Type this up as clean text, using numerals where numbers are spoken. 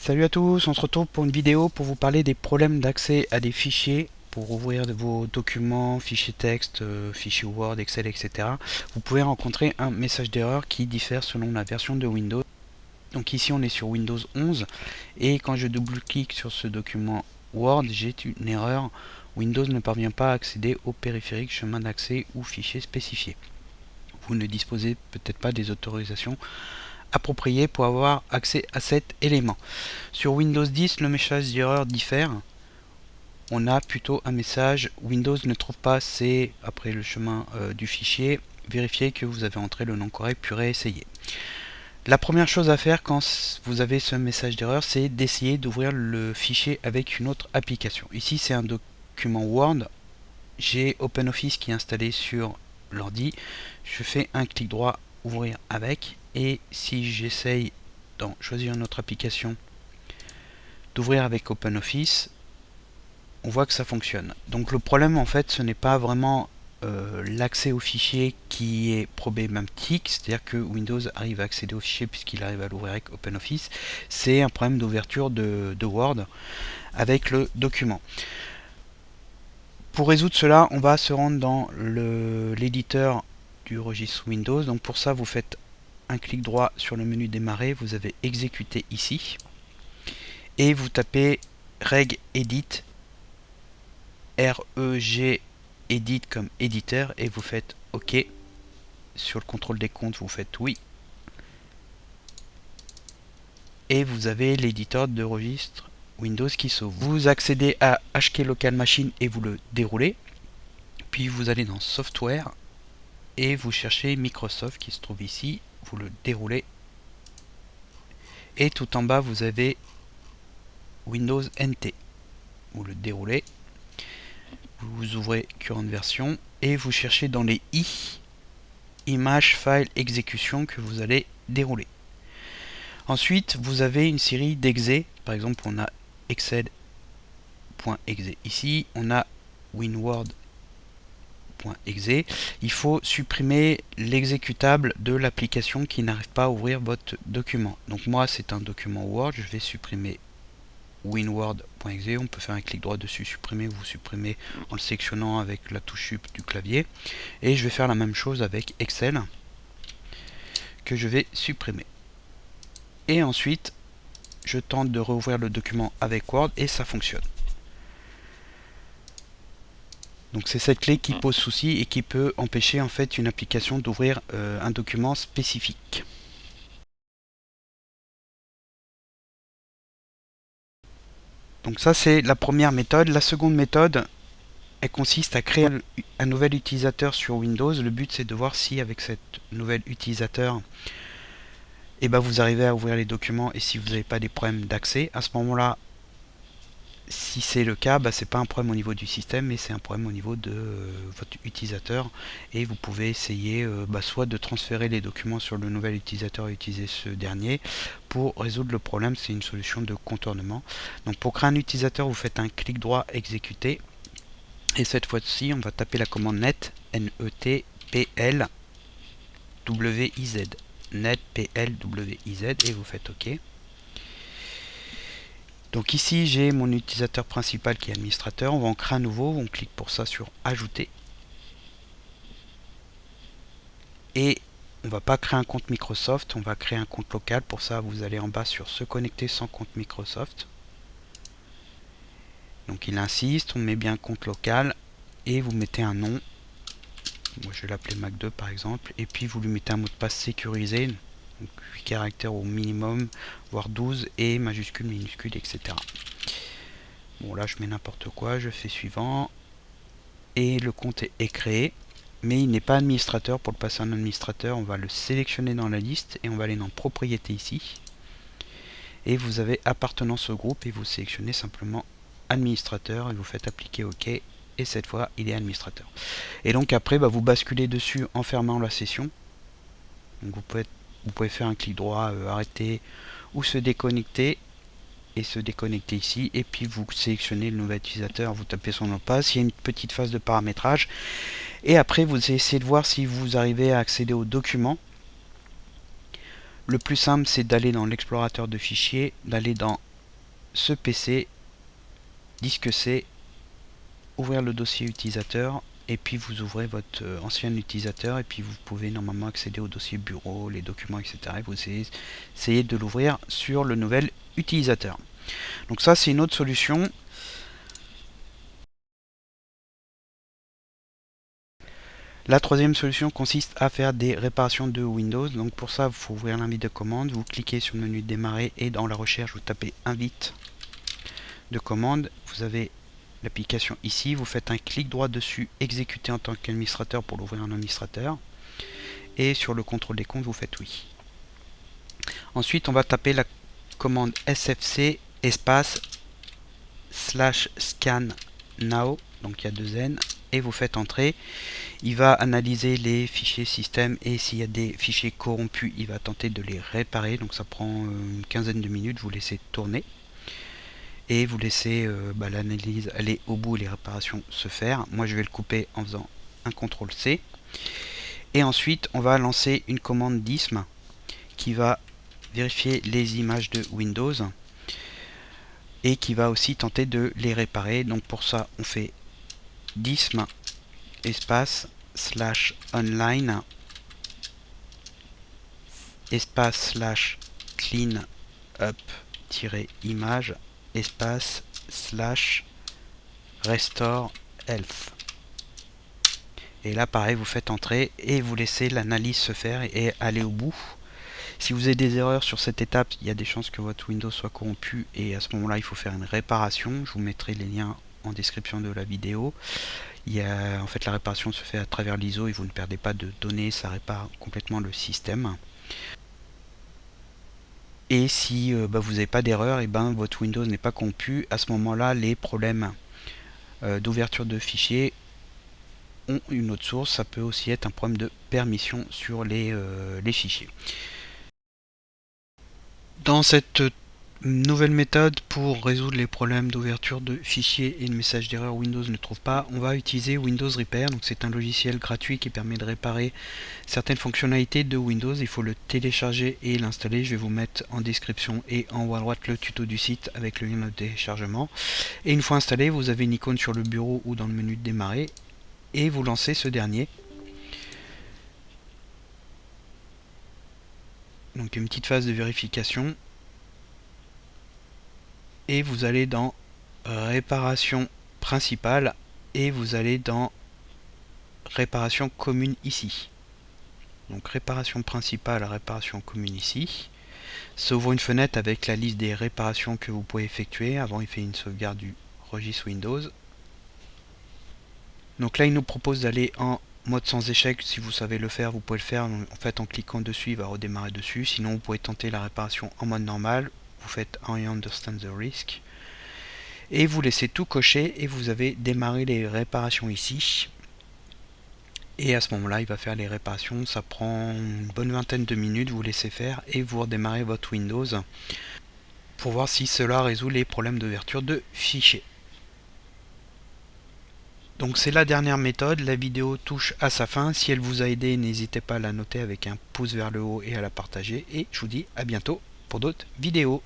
Salut à tous, on se retrouve pour une vidéo pour vous parler des problèmes d'accès à des fichiers pour ouvrir vos documents, fichiers texte, fichiers Word, Excel, etc. Vous pouvez rencontrer un message d'erreur qui diffère selon la version de Windows. Donc ici on est sur Windows 11 et quand je double-clique sur ce document Word, j'ai une erreur. Windows ne parvient pas à accéder au périphérique, chemin d'accès ou fichier spécifié. Vous ne disposez peut-être pas des autorisations appropriées pour avoir accès à cet élément. Sur Windows 10, le message d'erreur diffère. On a plutôt un message Windows ne trouve pas assez après le chemin du fichier. Vérifiez que vous avez entré le nom correct puis réessayez. La première chose à faire quand vous avez ce message d'erreur, c'est d'essayer d'ouvrir le fichier avec une autre application. Ici, c'est un document Word. J'ai OpenOffice qui est installé sur l'ordi. Je fais un clic droit, ouvrir avec. Et si j'essaye d'en choisir une autre application, d'ouvrir avec OpenOffice, on voit que ça fonctionne. Donc le problème en fait, ce n'est pas vraiment l'accès au fichier qui est problématique, c'est-à-dire que Windows arrive à accéder au fichier puisqu'il arrive à l'ouvrir avec OpenOffice. C'est un problème d'ouverture de Word avec le document. Pour résoudre cela, on va se rendre dans l'éditeur du registre Windows. Donc pour ça, vous faites un clic droit sur le menu démarrer, vous avez exécuté ici et vous tapez regedit REG Edit comme éditeur et vous faites OK. Sur le contrôle des comptes, vous faites oui. Et vous avez l'éditeur de registre Windows qui s'ouvre. Vous accédez à HK Local Machine et vous le déroulez. Puis vous allez dans Software et vous cherchez Microsoft qui se trouve ici. Vous le déroulez. Et tout en bas, vous avez Windows NT. Vous le déroulez. Vous ouvrez Current Version et vous cherchez dans les Image File Exécution que vous allez dérouler. Ensuite, vous avez une série d'exés. Par exemple, on a excel.exe ici, on a winword.exe. Il faut supprimer l'exécutable de l'application qui n'arrive pas à ouvrir votre document. Donc moi, c'est un document Word, je vais supprimer winword.exe. On peut faire un clic droit dessus, supprimer, vous supprimez en le sélectionnant avec la touche Shift du clavier. Et je vais faire la même chose avec Excel, que je vais supprimer. Et ensuite, je tente de rouvrir le document avec Word et ça fonctionne. Donc c'est cette clé qui pose souci et qui peut empêcher en fait une application d'ouvrir un document spécifique. Donc ça c'est la première méthode. La seconde méthode, elle consiste à créer un nouvel utilisateur sur Windows. Le but c'est de voir si avec cet nouvel utilisateur, vous arrivez à ouvrir les documents et si vous n'avez pas des problèmes d'accès. À ce moment-là, si c'est le cas, c'est pas un problème au niveau du système, mais c'est un problème au niveau de votre utilisateur. Et vous pouvez essayer soit de transférer les documents sur le nouvel utilisateur et utiliser ce dernier. Pour résoudre le problème, c'est une solution de contournement. Donc pour créer un utilisateur, vous faites un clic droit exécuter. Et cette fois-ci, on va taper la commande net, NETPLWIZ. NetPLWIZ et vous faites OK. Donc ici j'ai mon utilisateur principal qui est administrateur, on va en créer un nouveau, on clique pour ça sur ajouter. Et on va pas créer un compte Microsoft, on va créer un compte local. Pour ça vous allez en bas sur se connecter sans compte Microsoft. Donc il insiste, on met bien compte local et vous mettez un nom. Moi je vais l'appeler Mac2 par exemple, et puis vous lui mettez un mot de passe sécurisé, donc 8 caractères au minimum, voire 12, et majuscule, minuscule, etc. Bon là je mets n'importe quoi, je fais suivant, et le compte est créé, mais il n'est pas administrateur. Pour le passer en administrateur, on va le sélectionner dans la liste, et on va aller dans propriété ici, et vous avez appartenance au groupe, et vous sélectionnez simplement administrateur, et vous faites appliquer OK, et cette fois il est administrateur. Et donc après vous basculez dessus en fermant la session. Donc vous pouvez faire un clic droit, arrêter ou se déconnecter, et se déconnecter ici, et puis vous sélectionnez le nouvel utilisateur, vous tapez son mot de passe, il y a une petite phase de paramétrage, et après vous essayez de voir si vous arrivez à accéder aux documents. Le plus simple c'est d'aller dans l'explorateur de fichiers, d'aller dans ce PC, disque C, ouvrir le dossier utilisateur, et puis vous ouvrez votre ancien utilisateur, et puis vous pouvez normalement accéder au dossier bureau, les documents, etc. Et vous essayez de l'ouvrir sur le nouvel utilisateur. Donc ça, c'est une autre solution. La troisième solution consiste à faire des réparations de Windows. Donc pour ça, il faut ouvrir l'invite de commande. Vous cliquez sur le menu démarrer et dans la recherche, vous tapez invite de commande. Vous avez l'application ici. Vous faites un clic droit dessus, exécuter en tant qu'administrateur pour l'ouvrir en administrateur. Et sur le contrôle des comptes, vous faites oui. Ensuite, on va taper la commande sfc espace /scan now. Donc il y a 2 N. Et vous faites entrer. Il va analyser les fichiers système et s'il y a des fichiers corrompus, il va tenter de les réparer. Donc ça prend une quinzaine de minutes, vous laissez tourner et vous laissez l'analyse aller au bout et les réparations se faire. Moi je vais le couper en faisant un CTRL C. Et ensuite on va lancer une commande dism qui va vérifier les images de Windows et qui va aussi tenter de les réparer. Donc pour ça on fait dism espace /online espace /clean up -image espace /restore health. Et là pareil, vous faites entrer et vous laissez l'analyse se faire et aller au bout. Si vous avez des erreurs sur cette étape, il y a des chances que votre Windows soit corrompu et à ce moment là il faut faire une réparation. Je vous mettrai les liens en description de la vidéo. En fait, la réparation se fait à travers l'ISO et vous ne perdez pas de données, ça répare complètement le système. Et si vous n'avez pas d'erreur, et votre Windows n'est pas corrompu, à ce moment-là, les problèmes d'ouverture de fichiers ont une autre source. Ça peut aussi être un problème de permission sur les fichiers. Dans cette nouvelle méthode pour résoudre les problèmes d'ouverture de fichiers et de messages d'erreur Windows ne trouve pas, on va utiliser Windows Repair. Donc c'est un logiciel gratuit qui permet de réparer certaines fonctionnalités de Windows. Il faut le télécharger et l'installer. Je vais vous mettre en description et en haut à droite le tuto du site avec le lien de téléchargement. Et une fois installé, vous avez une icône sur le bureau ou dans le menu de démarrer et vous lancez ce dernier. Donc une petite phase de vérification. Et vous allez dans réparation principale et vous allez dans réparation commune ici. Donc réparation principale, réparation commune ici. Ça ouvre une fenêtre avec la liste des réparations que vous pouvez effectuer. Avant il fait une sauvegarde du registre Windows. Donc là il nous propose d'aller en mode sans échec. Si vous savez le faire, vous pouvez le faire. En fait en cliquant dessus il va redémarrer dessus. Sinon vous pouvez tenter la réparation en mode normal. Vous faites I understand the risk et vous laissez tout cocher et vous avez démarré les réparations ici. Et à ce moment là il va faire les réparations. Ça prend une bonne vingtaine de minutes, vous laissez faire et vous redémarrez votre Windows pour voir si cela résout les problèmes d'ouverture de fichiers. Donc c'est la dernière méthode. La vidéo touche à sa fin. Si elle vous a aidé, n'hésitez pas à la noter avec un pouce vers le haut et à la partager. Et je vous dis à bientôt pour d'autres vidéos.